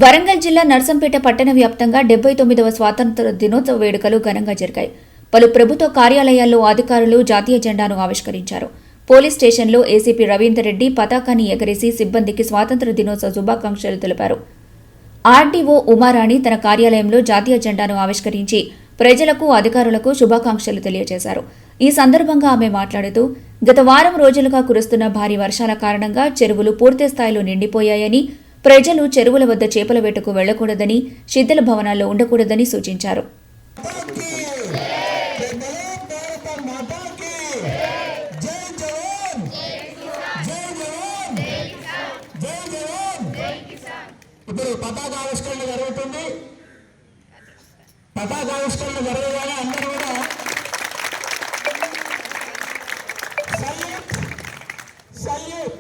వరంగల్ జిల్లా నర్సంపేట పట్టణ వ్యాప్తంగా 79వ స్వాతంత్ర దినోత్సవ వేడుకలు ఘనంగా జరిగాయి. పలు ప్రభుత్వ కార్యాలయాల్లో అధికారులు జాతీయ జెండాను ఆవిష్కరించారు. పోలీస్ స్టేషన్లో ఏసీపీ రవీందర్ రెడ్డి పతాకాన్ని ఎగరేసి సిబ్బందికి స్వాతంత్ర దినోత్సవ శుభాకాంక్షలు తెలిపారు. ఆర్డీఓ ఉమారాణి తన కార్యాలయంలో జాతీయ జెండాను ఆవిష్కరించి ప్రజలకు, అధికారులకు శుభాకాంక్షలు తెలియజేశారు. ఈ సందర్భంగా ఆమె మాట్లాడుతూ, గత వారం రోజులుగా కురుస్తున్న భారీ వర్షాల కారణంగా చెరువులు పూర్తి స్థాయిలో నిండిపోయాయని, ప్రజలు చెరువుల వద్ద చేపల వేటకు వెళ్లకూడదని, శిథిల భవనాల్లో ఉండకూడదని సూచించారు. ఇప్పుడు పతాకావిష్కరణ జరుగుతుంది. పతాకావిష్కరణ జరగగానే అందరూ కూడా సల్యూట్ సల్యూట్.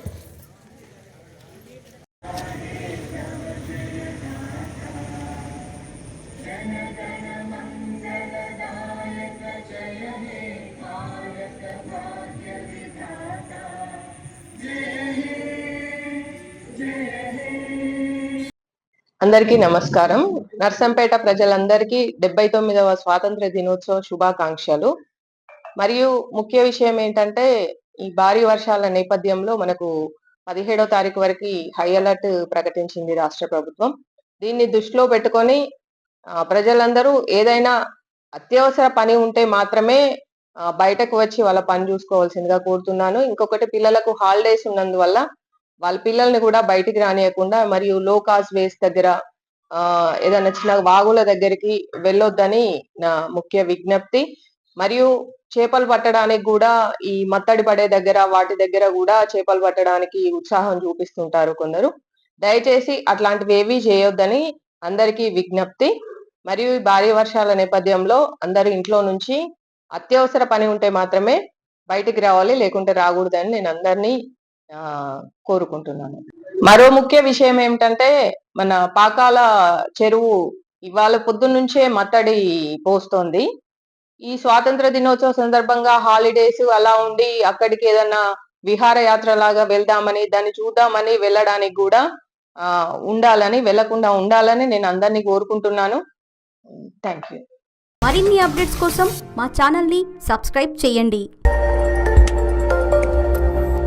అందరికీ నమస్కారం. నర్సంపేట ప్రజలందరికీ 79వ స్వాతంత్ర దినోత్సవ శుభాకాంక్షలు. మరియు ముఖ్య విషయం ఏంటంటే, ఈ భారీ వర్షాల నేపథ్యంలో మనకు 17వ తారీఖు వరకు హై అలర్ట్ ప్రకటించింది రాష్ట్ర ప్రభుత్వం. దీన్ని దృష్టిలో పెట్టుకొని ప్రజలందరూ ఏదైనా అత్యవసర పని ఉంటే మాత్రమే బయటకు వచ్చి వాళ్ళ పని చూసుకోవాల్సిందిగా కోరుతున్నాను. ఇంకొకటి, పిల్లలకు హాలిడేస్ ఉన్నందువల్ల వాళ్ళ పిల్లల్ని కూడా బయటికి రానియకుండా మరియు లో కాస్ట్ వేస్ దగ్గర ఏదైనా చిన్న వాగుల దగ్గరికి వెళ్ళొద్దని నా ముఖ్య విజ్ఞప్తి. మరియు చేపలు పట్టడానికి కూడా ఈ మత్తడి పడే దగ్గర వాటి దగ్గర కూడా చేపలు పట్టడానికి ఉత్సాహం చూపిస్తుంటారు కొందరు. దయచేసి అట్లాంటివి ఏవి చేయొద్దని అందరికీ విజ్ఞప్తి. మరియు ఈ భారీ వర్షాల నేపథ్యంలో అందరూ ఇంట్లో నుంచి అత్యవసర పని ఉంటే మాత్రమే బయటికి రావాలి, లేకుంటే రాకూడదని నేను అందరినీ కోరుకుంటున్నాను. మరో ముఖ్య విషయం ఏమిటంటే, మన పాకాల చెరువు ఇవాళ పొద్దున్నుంచే మత్తడి పోస్తోంది. ఈ స్వాతంత్ర దినోత్సవ సందర్భంగా హాలిడేస్ అలా ఉండి అక్కడికి ఏదన్నా విహారయాత్ర లాగా వెళ్దామని, దాన్ని చూద్దామని వెళ్ళడానికి కూడా వెళ్లకుండా ఉండాలని నేను అందరినీ కోరుకుంటున్నాను. Thank you. మరిన్ని అప్డేట్స్ కోసం మా ఛానల్ని సబ్స్క్రైబ్ చేయండి.